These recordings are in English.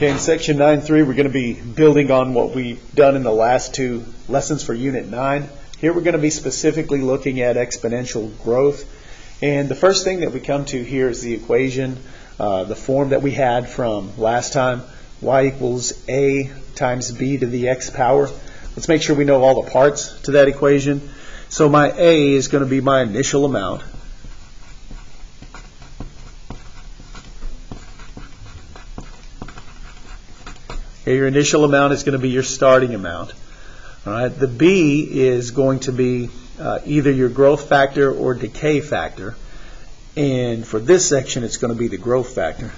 Okay, in section 9.3, we're going to be building on what we've done in the last two lessons for Unit 9. Here we're going to be specifically looking at exponential growth. And the first thing that we come to here is the equation, the form that we had from last time, y equals a times b to the x power. Let's make sure we know all the parts to that equation. So my a is going to be my initial amount. Okay, your initial amount is going to be your starting amount. All right, the b is going to be either your growth factor or decay factor. And for this section, it's going to be the growth factor.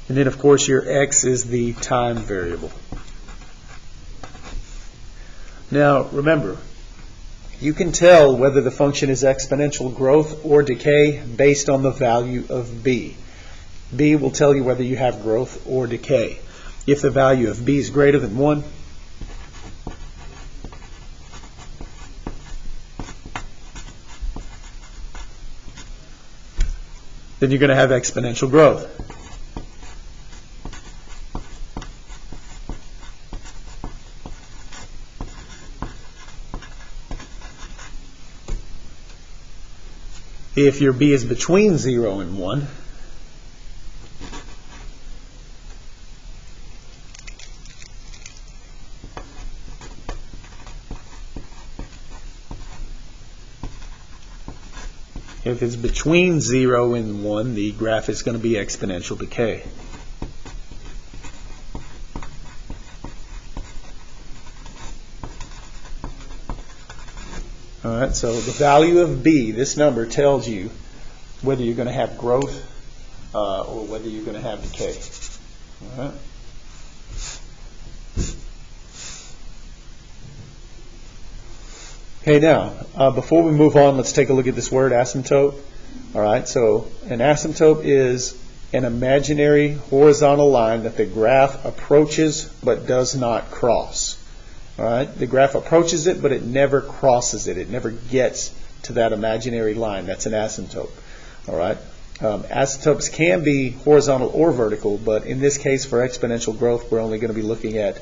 And then, of course, your x is the time variable. Now, remember, you can tell whether the function is exponential growth or decay based on the value of b. b will tell you whether you have growth or decay. If the value of b is greater than 1, then you're going to have exponential growth. If your b is between 0 and 1, if it's between 0 and 1, the graph is going to be exponential decay. All right, so the value of b, this number, tells you whether you're going to have growth or whether you're going to have decay. All right. Okay, now, before we move on, let's take a look at this word asymptote. All right, so an asymptote is an imaginary horizontal line that the graph approaches but does not cross. All right, the graph approaches it, but it never crosses it. It never gets to that imaginary line. That's an asymptote. All right, asymptotes can be horizontal or vertical, but in this case, for exponential growth, we're only going to be looking at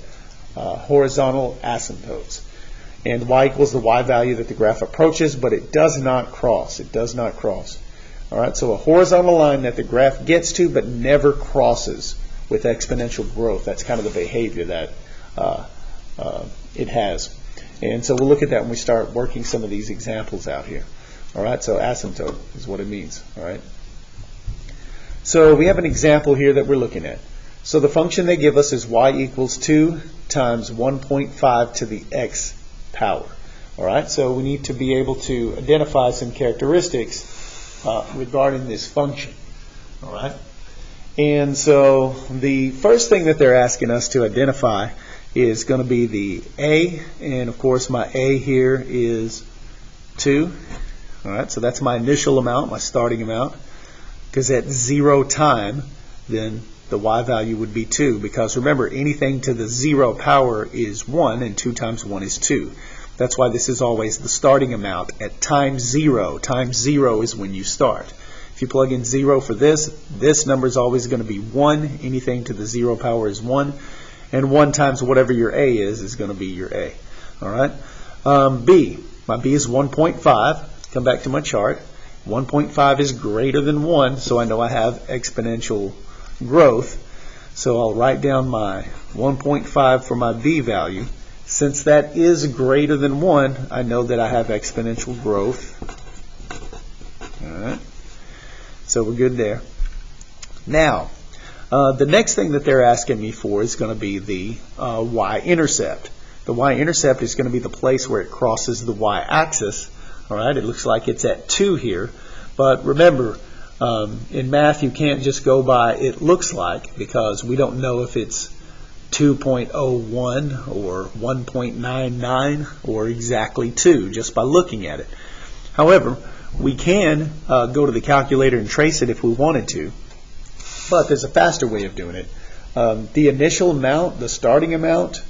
horizontal asymptotes. And y equals the y value that the graph approaches, but it does not cross. It does not cross. All right, so a horizontal line that the graph gets to but never crosses with exponential growth. That's kind of the behavior that it has. And so we'll look at that when we start working some of these examples out here. All right, so asymptote is what it means. All right. So we have an example here that we're looking at. So the function they give us is y equals 2 times 1.5 to the x power. All right, so we need to be able to identify some characteristics regarding this function. All right, and so the first thing that they're asking us to identify is going to be the a, and of course my a here is 2. All right, so that's my initial amount, my starting amount, because at 0 time, then the y value would be 2, because remember, anything to the 0 power is 1, and 2 times 1 is 2. That's why this is always the starting amount at time 0. Time 0 is when you start. If you plug in 0 for this number is always going to be 1. Anything to the 0 power is 1. And 1 times whatever your a is going to be your a. All right. B. My b is 1.5. Come back to my chart. 1.5 is greater than 1, so I know I have exponential growth. So I'll write down my 1.5 for my b value. Since that is greater than 1, I know that I have exponential growth. All right. So we're good there. Now, the next thing that they're asking me for is going to be the y-intercept. The y-intercept is going to be the place where it crosses the y-axis. All right, it looks like it's at 2 here. But remember, in math, you can't just go by it looks like, because we don't know if it's 2.01 or 1.99 or exactly 2 just by looking at it. However, we can go to the calculator and trace it if we wanted to. But there's a faster way of doing it. The initial amount, the starting amount,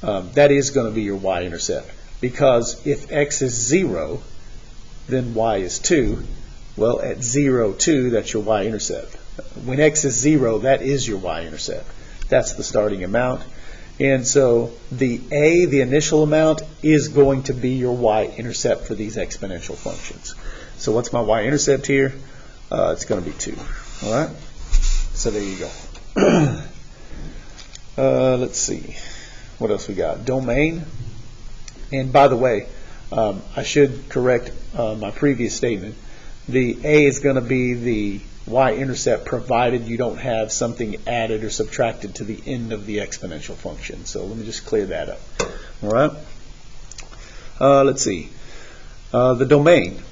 that is going to be your y-intercept. Because if x is 0, then y is 2. Well, at 0, 2, that's your y-intercept. When x is 0, that is your y-intercept. That's the starting amount. And so the a, the initial amount, is going to be your y-intercept for these exponential functions. So what's my y-intercept here? It's going to be 2. All right? So there you go. Let's see. What else we got? Domain. And by the way, I should correct my previous statement. The a is going to be the y-intercept provided you don't have something added or subtracted to the end of the exponential function. So let me just clear that up. All right? Let's see. The domain.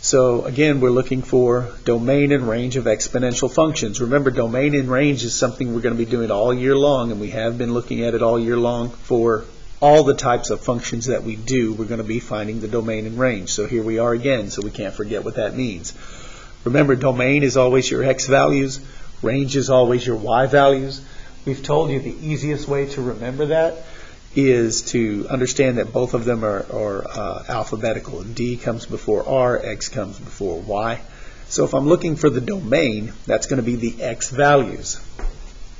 So again, we're looking for domain and range of exponential functions. Remember, domain and range is something we're going to be doing all year long, and we have been looking at it all year long. For all the types of functions that we do, we're going to be finding the domain and range. So here we are again, so we can't forget what that means. Remember, domain is always your x values. Range is always your y values. We've told you the easiest way to remember that is to understand that both of them are alphabetical. D comes before R, X comes before Y. So if I'm looking for the domain, that's going to be the X values.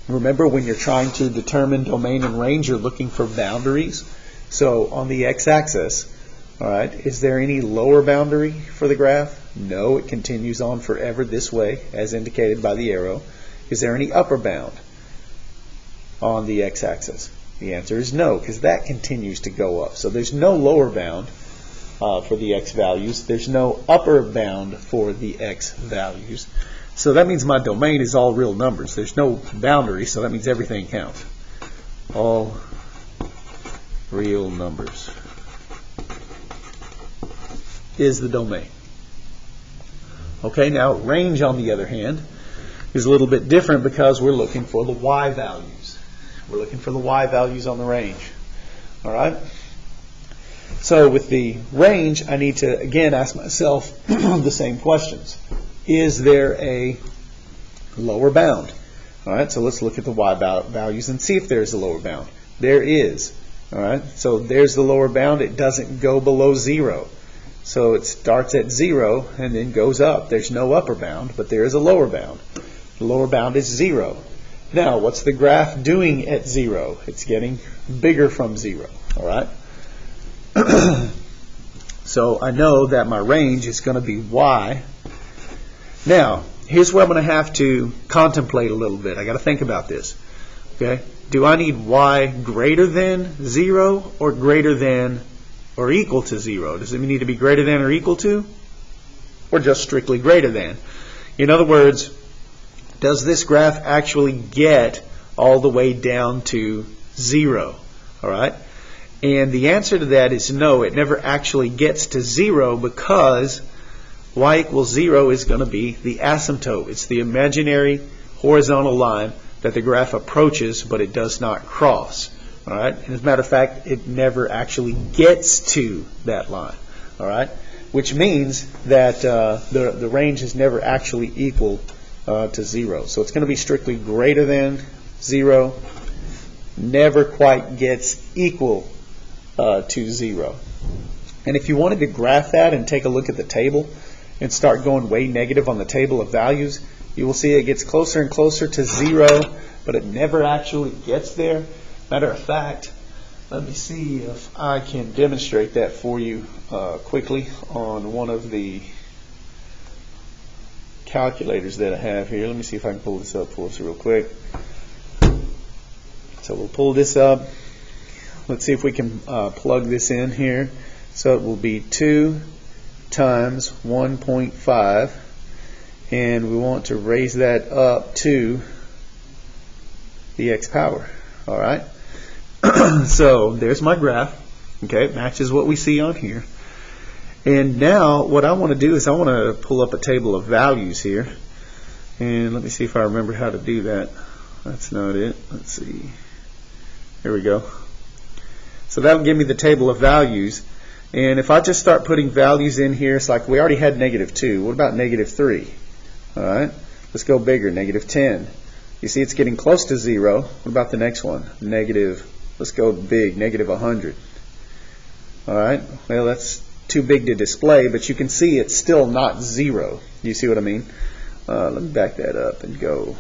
Remember, when you're trying to determine domain and range, you're looking for boundaries. So on the X-axis, all right, is there any lower boundary for the graph? No, it continues on forever this way, as indicated by the arrow. Is there any upper bound on the X-axis? The answer is no, because that continues to go up. So there's no lower bound for the x values. There's no upper bound for the x values. So that means my domain is all real numbers. There's no boundary, so that means everything counts. All real numbers is the domain. Okay, now range, on the other hand, is a little bit different because we're looking for the y values. We're looking for the y values on the range. All right? So with the range, I need to, again, ask myself the same questions. Is there a lower bound? All right, so let's look at the y values and see if there's a lower bound. There is. All right, so there's the lower bound. It doesn't go below 0. So it starts at 0 and then goes up. There's no upper bound, but there is a lower bound. The lower bound is 0. Now, what's the graph doing at 0? It's getting bigger from 0, all right? So I know that my range is going to be y. Now, here's where I'm going to have to contemplate a little bit. I got to think about this, okay? Do I need y greater than 0 or greater than or equal to 0? Does it need to be greater than or equal to? Or just strictly greater than? In other words, does this graph actually get all the way down to 0? All right? And the answer to that is no, it never actually gets to 0 because y equals 0 is going to be the asymptote. It's the imaginary horizontal line that the graph approaches, but it does not cross. All right? And as a matter of fact, it never actually gets to that line. All right? Which means that the range is never actually equal to 0. So it's going to be strictly greater than 0, never quite gets equal to 0. And if you wanted to graph that and take a look at the table and start going way negative on the table of values, you will see it gets closer and closer to 0, but it never actually gets there. Matter of fact, let me see if I can demonstrate that for you quickly on one of the calculators that I have here. Let me see if I can pull this up for us real quick. So we'll pull this up. Let's see if we can plug this in here. So it will be 2 times 1.5, and we want to raise that up to the x power. All right. So there's my graph. Okay, it matches what we see on here. And now what I want to do is I want to pull up a table of values here. And let me see if I remember how to do that. That's not it. Let's see. Here we go. So that'll give me the table of values. And if I just start putting values in here, it's like we already had -2. What about -3? All right. Let's go bigger, -10. You see it's getting close to 0. What about the next one? Let's go big, -100. All right. Well, that's too big to display, but you can see it's still not 0. You see what I mean? Let me back that up and go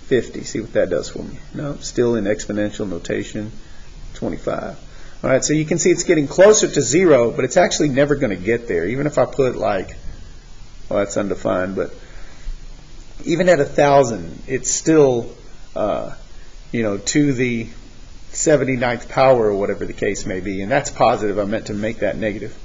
50. See what that does for me. No, still in exponential notation, 25. All right, so you can see it's getting closer to 0, but it's actually never going to get there. Even if I put like, well, that's undefined, but even at 1,000, it's still, to the 79th power or whatever the case may be, and that's positive. I meant to make that negative.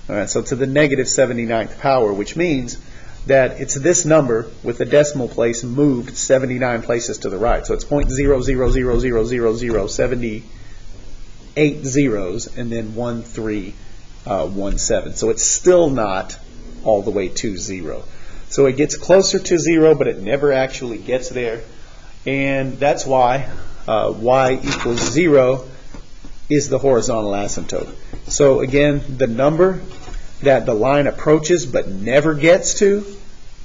All right, so to the negative 79th power, which means that it's this number with the decimal place moved 79 places to the right. So it's 0.0000078 zeros and then 1317. So it's still not all the way to 0. So it gets closer to 0, but it never actually gets there. And that's why y equals 0 is the horizontal asymptote. So again, the number that the line approaches but never gets to,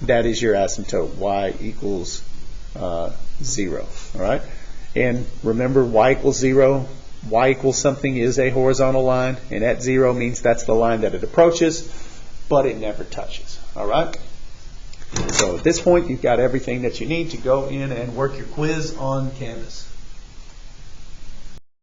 that is your asymptote, y equals 0. All right? And remember, y equals 0, y equals something is a horizontal line, and at 0 means that's the line that it approaches, but it never touches. All right? So at this point, you've got everything that you need to go in and work your quiz on Canvas.